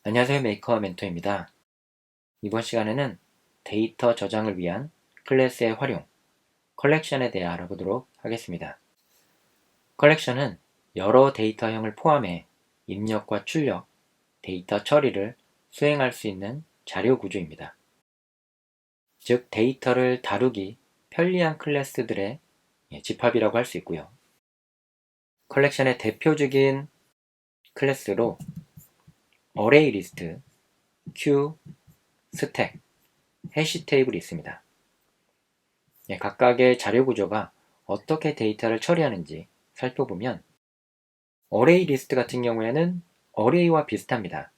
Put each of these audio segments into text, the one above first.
안녕하세요. 메이커 멘토입니다. 이번 시간에는 데이터 저장을 위한 클래스의 활용, 컬렉션에 대해 알아보도록 하겠습니다. 컬렉션은 여러 데이터형을 포함해 입력과 출력, 데이터 처리를 수행할 수 있는 자료 구조입니다. 즉, 데이터를 다루기 편리한 클래스들의 집합이라고 할 수 있고요. 컬렉션의 대표적인 클래스로 어레이 리스트, 큐, 스택, 해시 테이블이 있습니다. 각각의 자료 구조가 어떻게 데이터를 처리하는지 살펴보면 어레이 리스트 같은 경우에는 어레이와 비슷합니다.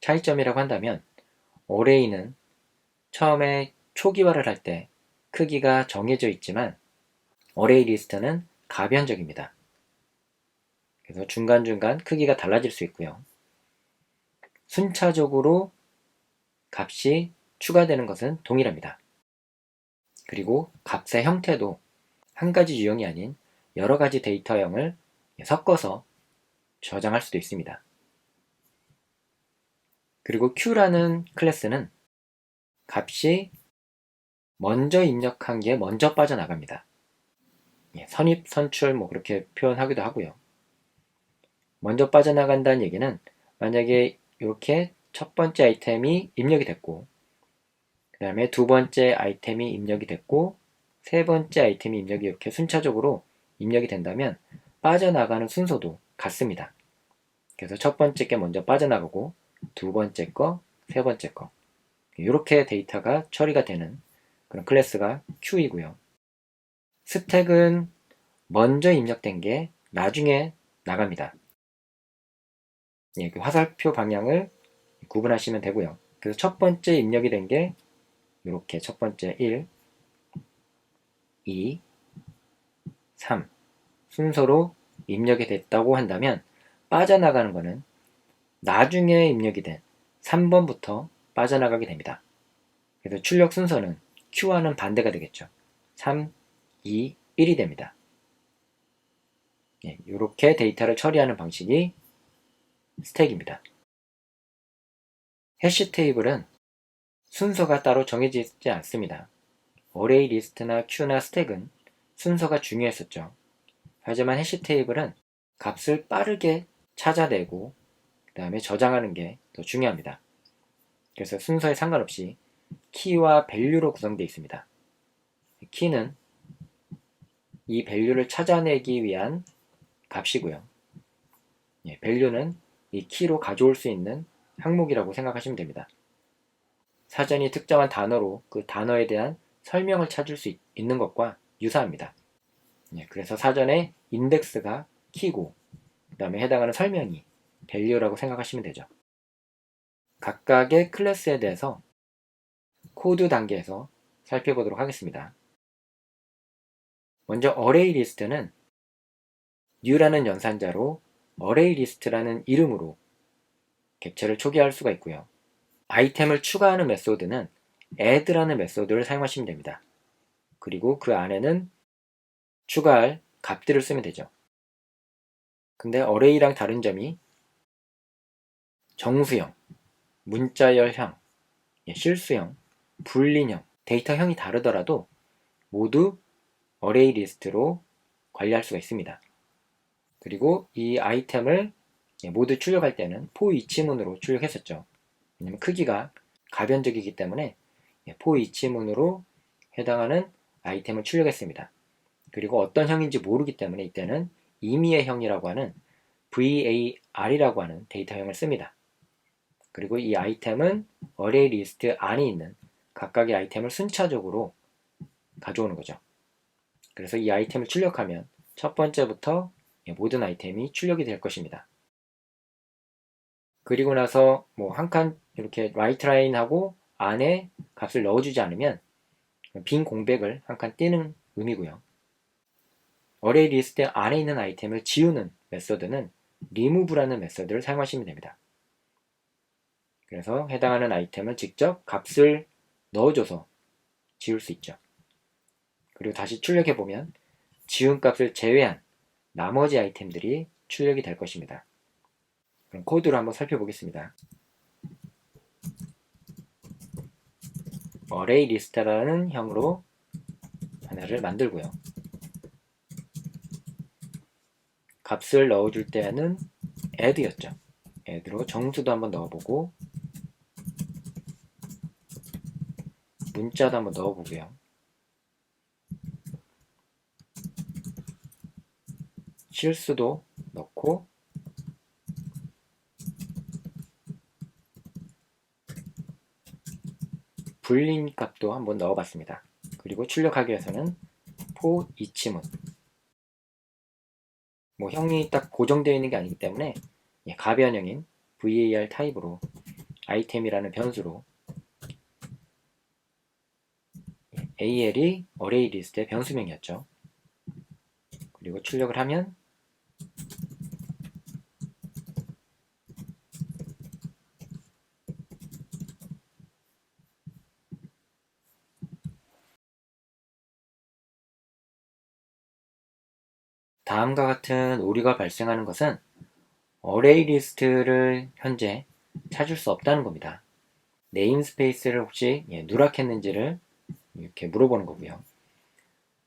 차이점이라고 한다면 어레이는 처음에 초기화를 할 때 크기가 정해져 있지만 어레이 리스트는 가변적입니다. 그래서 중간중간 크기가 달라질 수 있고요. 순차적으로 값이 추가되는 것은 동일합니다. 그리고 값의 형태도 한 가지 유형이 아닌 여러 가지 데이터형을 섞어서 저장할 수도 있습니다. 그리고 Q라는 클래스는 값이 먼저 입력한 게 먼저 빠져나갑니다. 선입, 선출 그렇게 표현하기도 하고요. 먼저 빠져나간다는 얘기는 만약에 이렇게 첫 번째 아이템이 입력이 됐고 그 다음에 두 번째 아이템이 입력이 됐고 세 번째 아이템이 입력이 이렇게 순차적으로 입력이 된다면 빠져나가는 순서도 같습니다. 그래서 첫 번째 게 먼저 빠져나가고 두 번째 거, 세 번째 거 이렇게 데이터가 처리가 되는 그런 클래스가 Q이고요. 스택은 먼저 입력된 게 나중에 나갑니다. 그 화살표 방향을 구분하시면 되고요. 그래서 첫 번째 입력이 된 게 이렇게 첫 번째 1, 2, 3 순서로 입력이 됐다고 한다면 빠져나가는 거는 나중에 입력이 된 3번부터 빠져나가게 됩니다. 그래서 출력 순서는 Q와는 반대가 되겠죠. 3, 2, 1이 됩니다. 이렇게 데이터를 처리하는 방식이 스택입니다. 해시 테이블은 순서가 따로 정해져 있지 않습니다. 어레이 리스트나 큐나 스택은 순서가 중요했었죠. 하지만 해시 테이블은 값을 빠르게 찾아내고 그 다음에 저장하는 게 더 중요합니다. 그래서 순서에 상관없이 키와 밸류로 구성되어 있습니다. 키는 이 밸류를 찾아내기 위한 값이고요. 밸류는 이 키로 가져올 수 있는 항목이라고 생각하시면 됩니다. 사전이 특정한 단어로 그 단어에 대한 설명을 찾을 수 있는 것과 유사합니다. 그래서 사전에 인덱스가 키고 그 다음에 해당하는 설명이 value라고 생각하시면 되죠. 각각의 클래스에 대해서 코드 단계에서 살펴보도록 하겠습니다. 먼저 array list는 new라는 연산자로 array list라는 이름으로 객체를 초기화할 수가 있고요. 아이템을 추가하는 메소드는 add라는 메소드를 사용하시면 됩니다. 그리고 그 안에는 추가할 값들을 쓰면 되죠. 근데 array랑 다른 점이 정수형, 문자열형, 실수형, 불린형, 데이터형이 다르더라도 모두 array 리스트로 관리할 수가 있습니다. 그리고 이 아이템을 모두 출력할 때는 포이치문으로 출력했었죠. 왜냐면 크기가 가변적이기 때문에 포이치문으로 해당하는 아이템을 출력했습니다. 그리고 어떤 형인지 모르기 때문에 이때는 임의의 형이라고 하는 VAR이라고 하는 데이터형을 씁니다. 그리고 이 아이템은 array 리스트 안에 있는 각각의 아이템을 순차적으로 가져오는 거죠. 그래서 이 아이템을 출력하면 첫 번째부터 모든 아이템이 출력이 될 것입니다. 그리고 나서 한 칸 이렇게 라이트 라인하고 안에 값을 넣어주지 않으면 빈 공백을 한 칸 띄는 의미고요. array 리스트 안에 있는 아이템을 지우는 메서드는 remove라는 메서드를 사용하시면 됩니다. 그래서 해당하는 아이템은 직접 값을 넣어줘서 지울 수 있죠. 그리고 다시 출력해보면 지운 값을 제외한 나머지 아이템들이 출력이 될 것입니다. 그럼 코드로 한번 살펴보겠습니다. array list라는 형으로 하나를 만들고요. 값을 넣어줄 때는 add였죠. add로 정수도 한번 넣어보고 문자도 한번 넣어보고요. 실수도 넣고 불린 값도 한번 넣어봤습니다. 그리고 출력하기 위해서는 for each문, 형이 딱 고정되어 있는 게 아니기 때문에 가변형인 var 타입으로 아이템이라는 변수로 al이 array list의 변수명이었죠. 그리고 출력을 하면 다음과 같은 오류가 발생하는 것은 array list를 현재 찾을 수 없다는 겁니다. 네임스페이스를 혹시 누락했는지를 이렇게 물어보는 거고요.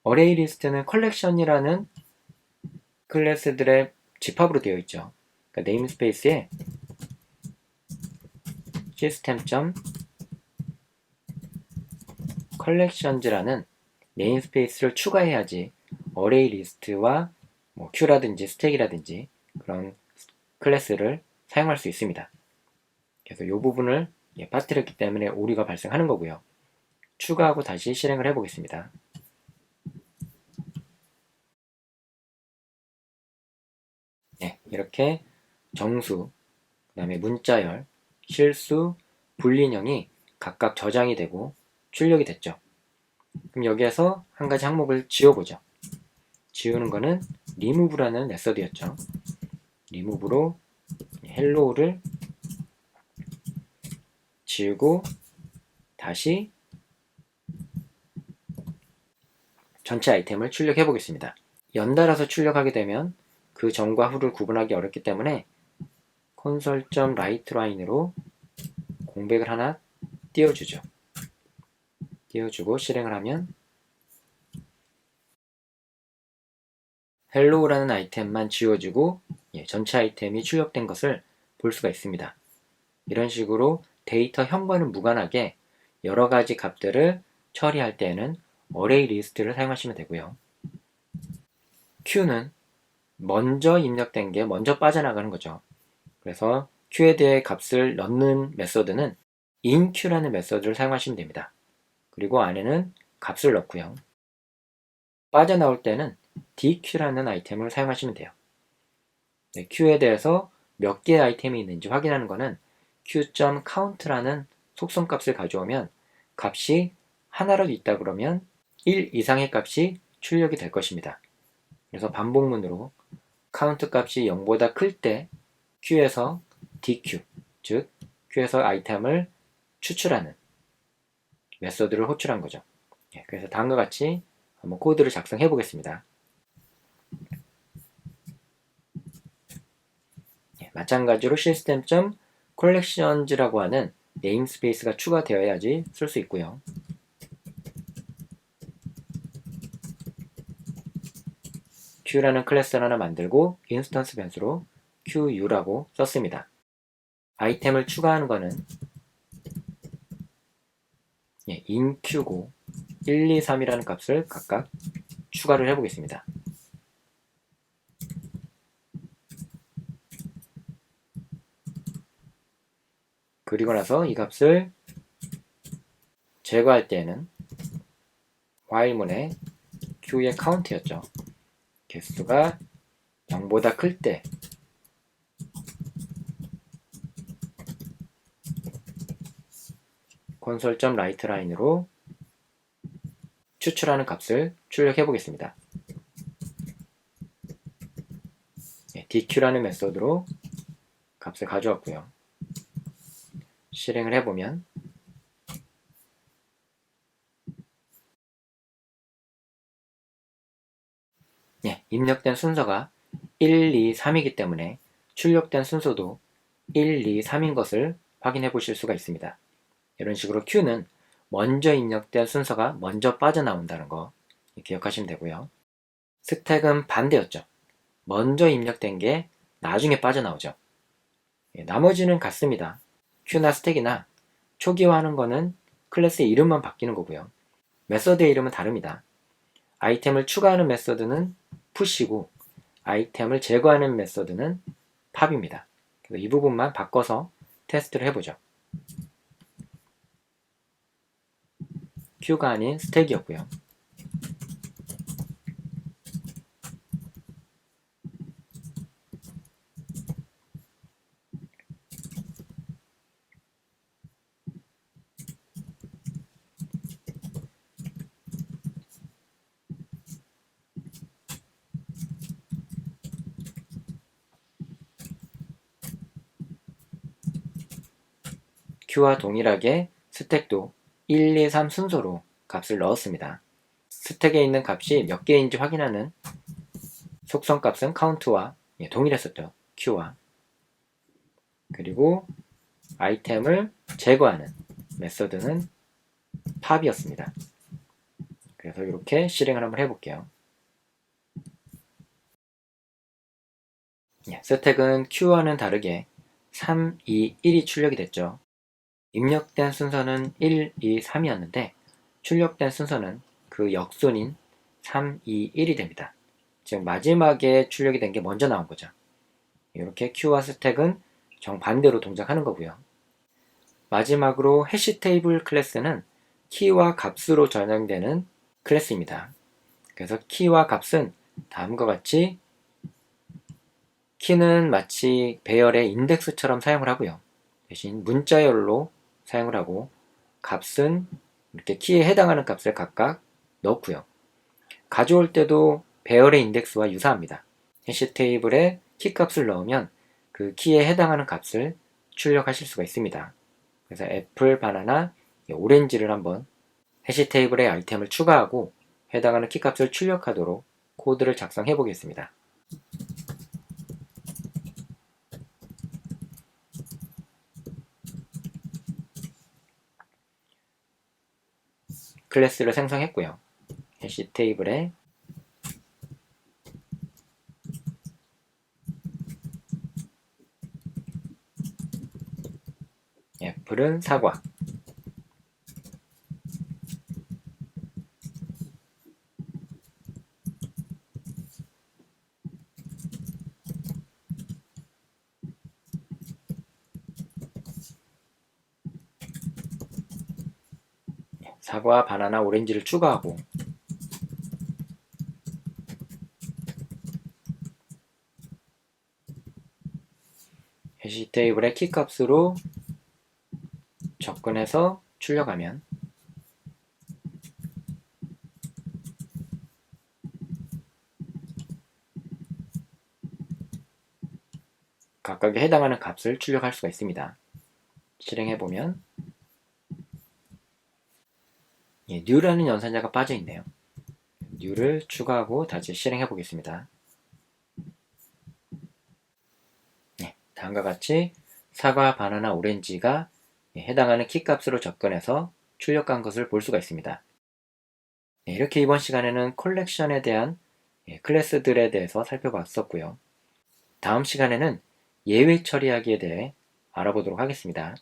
array list는 컬렉션이라는 클래스들의 집합으로 되어 있죠. 그러니까 네임스페이스에 system.collections라는 네임스페이스를 추가해야지 array list와 queue라든지 스택이라든지 그런 클래스를 사용할 수 있습니다. 그래서 이 부분을 빠뜨렸기 때문에 오류가 발생하는 거고요. 추가하고 다시 실행을 해보겠습니다. 이렇게 정수, 그 다음에 문자열, 실수, 불린형이 각각 저장이 되고 출력이 됐죠. 그럼 여기에서 한 가지 항목을 지워보죠. 지우는 거는 remove라는 메서드였죠. remove로 hello를 지우고 다시 전체 아이템을 출력해 보겠습니다. 연달아서 출력하게 되면 그 전과 후를 구분하기 어렵기 때문에 console.writeLine으로 공백을 하나 띄워주죠. 띄워주고 실행을 하면 hello라는 아이템만 지워지고 전체 아이템이 출력된 것을 볼 수가 있습니다. 이런 식으로 데이터 형과는 무관하게 여러 가지 값들을 처리할 때에는 array list를 사용하시면 되고요. queue는 먼저 입력된 게 먼저 빠져나가는 거죠. 그래서 queue에 대해 값을 넣는 메서드는 inQ라는 메서드를 사용하시면 됩니다. 그리고 안에는 값을 넣고요. 빠져나올 때는 dequeu라는 아이템을 사용하시면 돼요. queue에 대해서 몇 개의 아이템이 있는지 확인하는 것은 queue.count라는 속성값을 가져오면 값이 하나라도 있다 그러면 1 이상의 값이 출력이 될 것입니다. 그래서 반복문으로 count 값이 0보다 클 때 queue에서 dequeue, 즉 queue에서 아이템을 추출하는 메서드를 호출한 거죠. 그래서 다음과 같이 한번 코드를 작성해 보겠습니다. 마찬가지로 system.collections라고 하는 네임스페이스가 추가되어야지 쓸 수 있고요. queue라는 클래스를 하나 만들고 인스턴스 변수로 queue라고 썼습니다. 아이템을 추가하는 거는 inQ고 1, 2, 3이라는 값을 각각 추가를 해보겠습니다. 그리고 나서 이 값을 제거할 때에는 while문의 queue의 count였죠. 개수가 0보다 클 때 console.writeLine으로 추출하는 값을 출력해 보겠습니다. dequeu라는 메서드로 값을 가져왔고요. 실행을 해보면 입력된 순서가 1, 2, 3이기 때문에 출력된 순서도 1, 2, 3인 것을 확인해 보실 수가 있습니다. 이런 식으로 queue는 먼저 입력된 순서가 먼저 빠져나온다는 거 기억하시면 되고요. 스택은 반대였죠. 먼저 입력된 게 나중에 빠져나오죠. 나머지는 같습니다. 큐나 스택이나 초기화하는 거는 클래스의 이름만 바뀌는 거고요. 메서드의 이름은 다릅니다. 아이템을 추가하는 메서드는 푸시고 아이템을 제거하는 메서드는 팝입니다. 그래서 이 부분만 바꿔서 테스트를 해보죠. 큐가 아닌 스택이었고요. 큐와 동일하게 스택도 1, 2, 3 순서로 값을 넣었습니다. 스택에 있는 값이 몇 개인지 확인하는 속성 값은 카운트와 동일했었죠. 큐와. 그리고 아이템을 제거하는 메서드는 팝이었습니다. 그래서 이렇게 실행을 한번 해볼게요. 스택은 Q와는 다르게 3, 2, 1이 출력이 됐죠. 입력된 순서는 1, 2, 3이었는데 출력된 순서는 그 역순인 3, 2, 1이 됩니다. 즉 마지막에 출력이 된 게 먼저 나온 거죠. 이렇게 Q와 스택은 정반대로 동작하는 거고요. 마지막으로 해시 테이블 클래스는 키와 값으로 전형되는 클래스입니다. 그래서 키와 값은 다음과 같이 키는 마치 배열의 인덱스처럼 사용을 하고요. 대신 문자열로 사용을 하고 값은 이렇게 키에 해당하는 값을 각각 넣고요. 가져올 때도 배열의 인덱스와 유사합니다. 해시 테이블에 키 값을 넣으면 그 키에 해당하는 값을 출력하실 수가 있습니다. 그래서 애플, 바나나, 오렌지를 한번 해시 테이블에 아이템을 추가하고 해당하는 키 값을 출력하도록 코드를 작성해 보겠습니다. 클래스를 생성했고요. 해시 테이블에 애플은 사과, 사과, 바나나, 오렌지를 추가하고 해시 테이블의 키 값으로 접근해서 출력하면 각각에 해당하는 값을 출력할 수가 있습니다. 실행해보면 new라는 연산자가 빠져있네요. new를 추가하고 다시 실행해 보겠습니다. 다음과 같이 사과, 바나나, 오렌지가 해당하는 키 값으로 접근해서 출력한 것을 볼 수가 있습니다. 이렇게 이번 시간에는 컬렉션에 대한 클래스들에 대해서 살펴봤었고요. 다음 시간에는 예외 처리하기에 대해 알아보도록 하겠습니다.